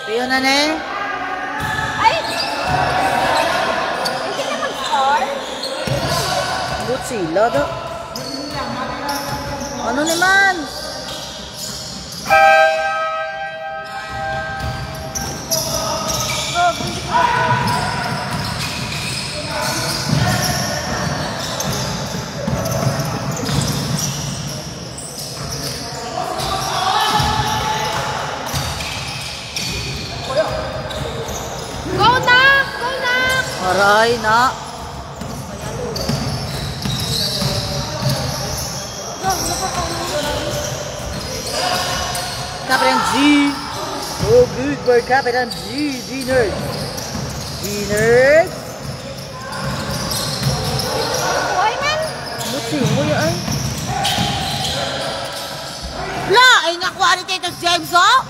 Piyo na na eh. Ay! Hindi ka mag-score? Good sila daw. Ano naman? Go na! Go na! Aray na. Captain G. Oh, good for Captain G. G-Nerd. G-Nerd. Buhay man! Mutsi mo yan. La! Ay nga quality ito, James, oh!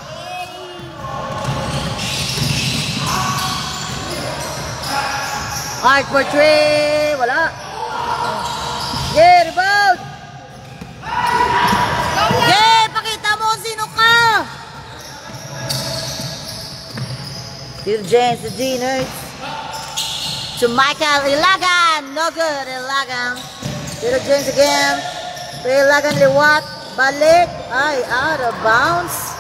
Art for 3. Wala. Yeah, rebound. Yeah, pakita mo sino ka. To James, to G-Nerds. To Michael Ilagan. No good, Ilagan. To James again. To Ilagan liwat. Balik. Ay, out of bounds.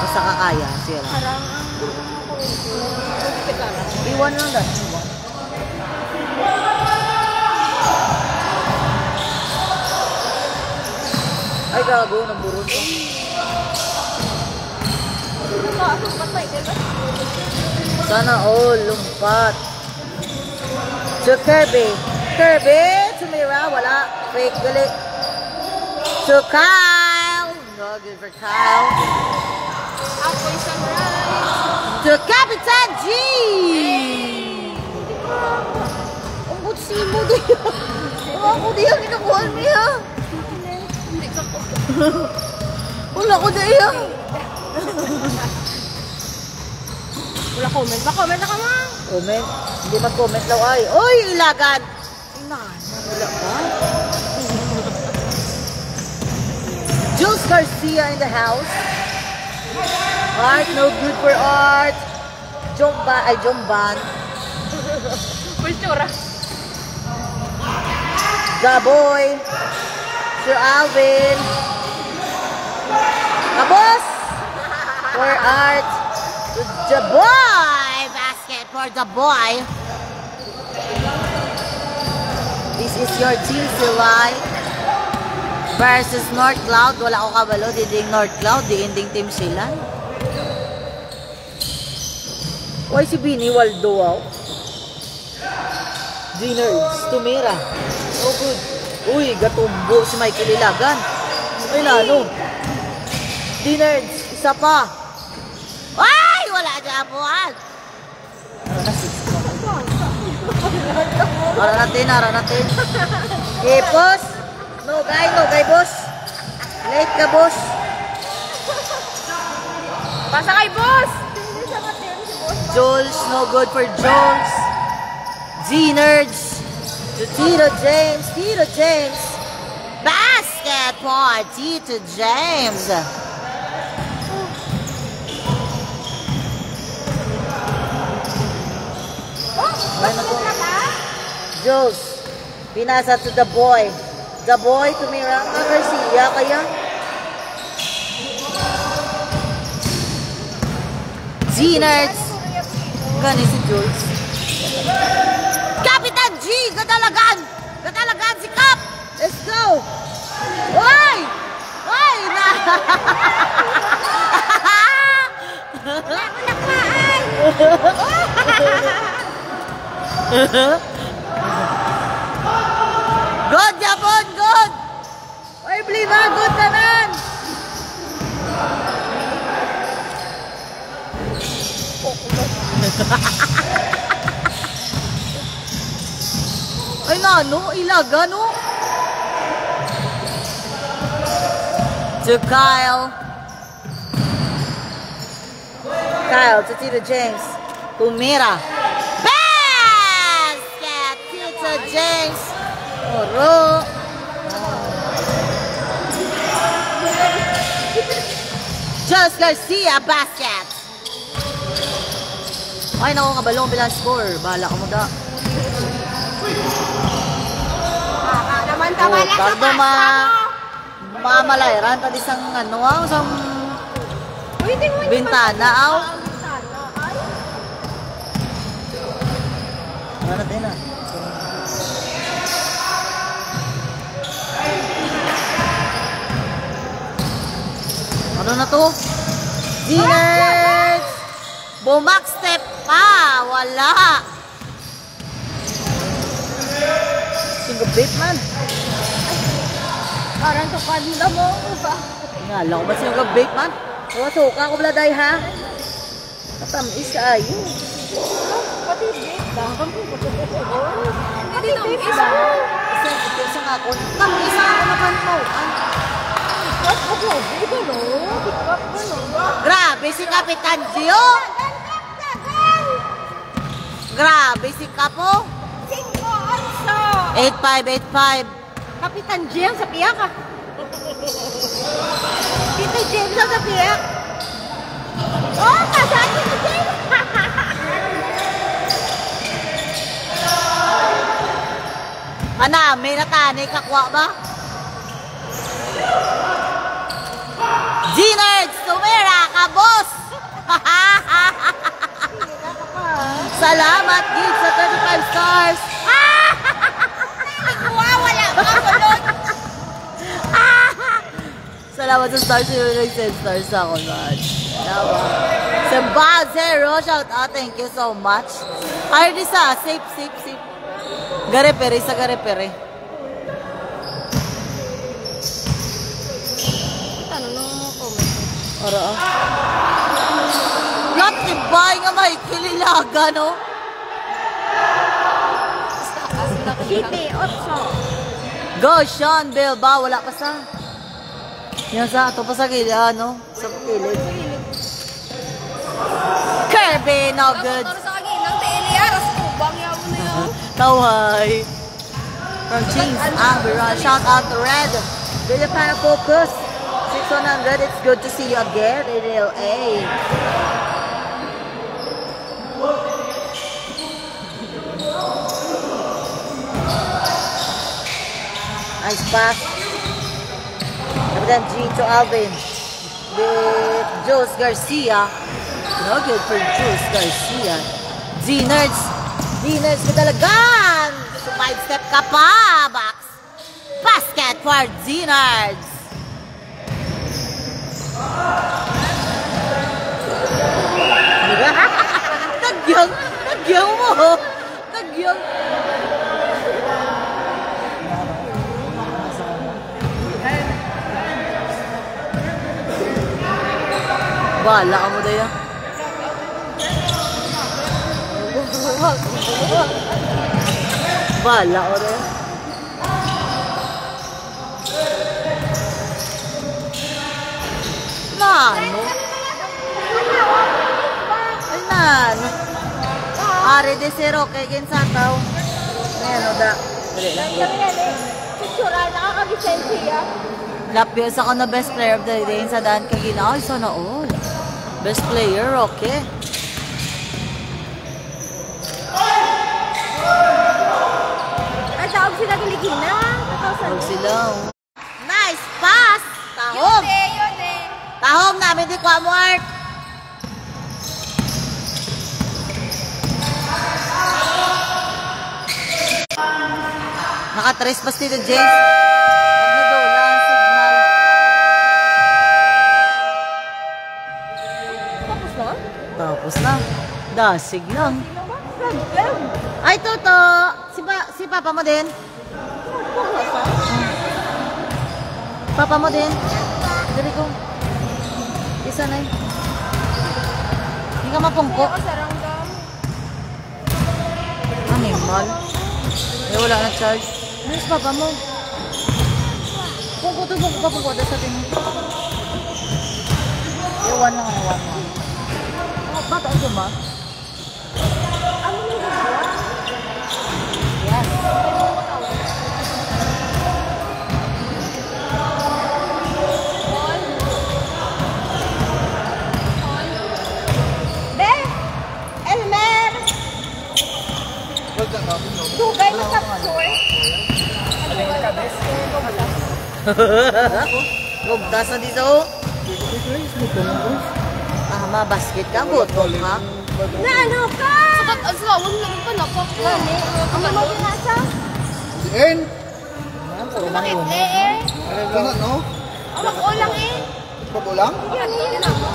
Basta kakaya, sila. Parang Iwan lang dahil. Iwan. Ay, gago. Naburot ko. Sana all. Lumpat. To Kirby. Kirby. Tumira. Wala. Fake. Gali. To Kyle. No good for Kyle. Apoy sunrise. To Captain G! Ang butsi mo din. Ako di ang kinukuha niya. Hindi ka ko. Wala ko na iya. Wala comment. Ba-comment na ka ma? Comment? Hindi mag-comment lang ay. Oy, Ilagan! Wala ba? Jules Garcia in the house. Art, no good for Art. Jomban, ay Jomban. Kultura. Gaboy. Sir Alvin. Kabos! For Art. The boy! Basket for the boy. This is your team, Silay. Versus North Cloud. Wala ko kabalo. Diding North Cloud. Di ending team sila. Why si Bini Waldo, wow? G-Nerds. Tumira. Oh, good. Uy, gatumbo si Michael Ilagan. Ay, nano. G-Nerds. Isa pa. Ay! Wala dyan po. Ara natin, ara natin. Okay, boss. No guy, boss. Late ka, boss. Pasa kay boss! Jules, no good for Jules. G-Nerds. To Tito James. Tito James. Basket for Tito James. Jules. Pinasa to the boy. The boy to Miranda Garcia kaya. G-Nerds. Gani si Jules. Kapitan G! Gadalagan! Gadalagan si Cap! Let's go! Oy! Oy! Good, Japon! Good! Oy, Bliva! Good naman! Ay na, no? Ilaga, no? To Kyle. Kyle, to Tito James. Tumira. Basket! Tito James. Oro. Jos Garcia, basket. Ay, naku, kabalong bilang score. Bahala ka mo da. Naman tama lang sa Tardo mamalairan. Tadi isang ano, isang bintana, aw. Ano natin, ah? Ano na to? Diners! Bumak step pa! Wala! Single bait man. Parang tukanda mo. Ngala ko ba single bait man? O, suka ko bladay ha? Katamis ayo. Pati bait lang. Hindi na isa. Isa nga ako. Isa ako naman mo. Grabe si Kapitan Gio. Grabe si Kapo. 8585. Kapitan James sa piyak ah. Tito James sa piyak. Oh, kasali ni James. Ana, may natani kakwa ba? G-Nerds, tumira ka, boss! Salamat, Gig, sa 35 stars! Wow, wala ka kulot. Salamat sa stars, yung nag-send stars ako, man. Sembal, Zero, shout out, thank you so much. Ay, di sa, safe. Gare-pere, sa gare-pere. Ano nung comment? Ora. Latibay nga may kililaga, no? City, Otso. Go, Sean Bilba. Wala pa sa... Yan sa ato pa sa gilid, ano? Sa kilid. Kirby, no good. Para sa kagilang Eliaras, kubang yaw mo na yun. Tawhay. From James Amberon. Shout out to Red. Filipino Focus. 600. It's good to see you again in LA. Nice pass. Then G to Alvin. With Jules Garcia. No good for Jules Garcia. Z-Nerds. Z-Nerds kadalagan. Sumide step ka pa. Box. Basket for Z-Nerds. Tagyang mo. Tagyang. Bahala ka mo daya. Bahala ko daya. Nano? Ay, nano? Ari de zero kay Gensataw. Ayan, o da. Dali lang. Pictural, nakakabisensiya. Lapios ako na best player of the day sa daan kagina. Ay, sana all. Best player, okay. Ay, tawag sila kilikina. Tawag sila. Nice pass! Tahom! Yote. Tahom namin di kwa Mark. Naka-trespass dito, James. Nagnadola ang signal. Tapos na? Tapos na. Dasig lang. Problem. Ay, Toto! Si Papa mo din? Papa mo din? Dali ko. Isa na yun. Hindi ka mapungko. Kasaranggam. Animal. Eh, wala na charge. Ano si Papa mo? Pungko to, pungko sa atin. Ewan lang, ewan lang. Oh, bata ito ba? Ano yung buwan? Yes. Lugtas na dito. Basket ka, botol ha? Na ano ka? Sakat asawang lang pa nakaklan eh. Ang mga binasa? En! Bakit eh? Ano no? Ang ulang eh. Pag-ulang? Yan, yan ako.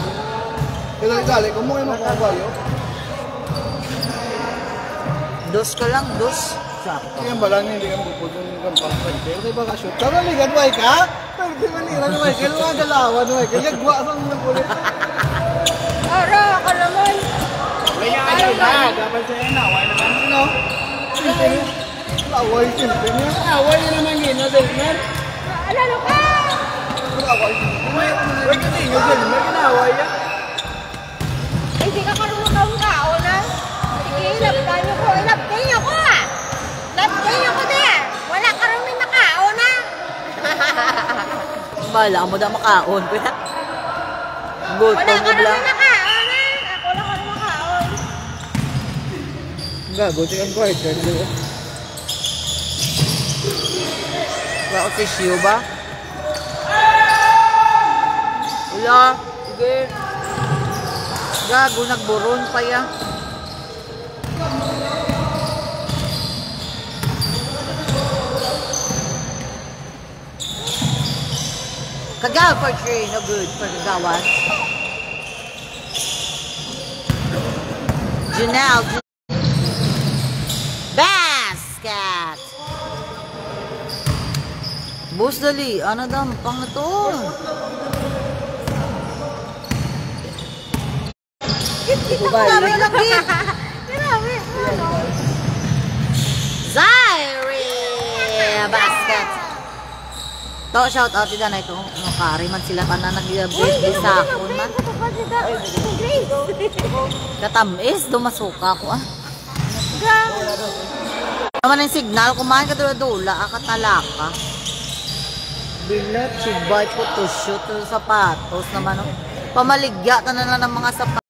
Dali, kung mo kayo magpapayo. Dos ka lang, dos. Sakto. Kaya ba lang hindi ka magpupulong ng kampang. Pero sa bakasyon. Tara, ligan mo ka? Pero di manira ni Michael. Mga galawan ni Michael. Yagwa sa mga kulit. Ara, ako naman. Kaya ano na? Dapat sa'yo na. Away naman. Ano? Away simple niya. Away niya naman yun. Delmer. Alalo ka? Away simple. Wait kasi yun. Delmer. Kinaway yan. Hindi ka karunong kao na. Sige, labdan niyo ko. Labdan niyo ko ah. Labdan niyo ko din. Wala karunong na kao na. Bala mo daw makaon. Good, Wala pagod karunong lang. na kao na. Ako lang karunong kaon. Gago, tingnan ko. Wala ko tissue ba? Wala. Sige. Gago, nagburon pa yan. Kagawa for three, no good for kagawan. Janelle. Basket. Boss dali, ano daw, pang na to? Grabe lagi. Grabe. Zaire basket. To shout out ida na ito. Makari man sila tanan nag-birthday sa akon man. Katamis dumasuka ko ah. Naman ang signal kumain ka dula akatalaka. Bilat sigbay photoshoot sa sapatos naman oh. Pamaligya tanan na ng mga sapatos.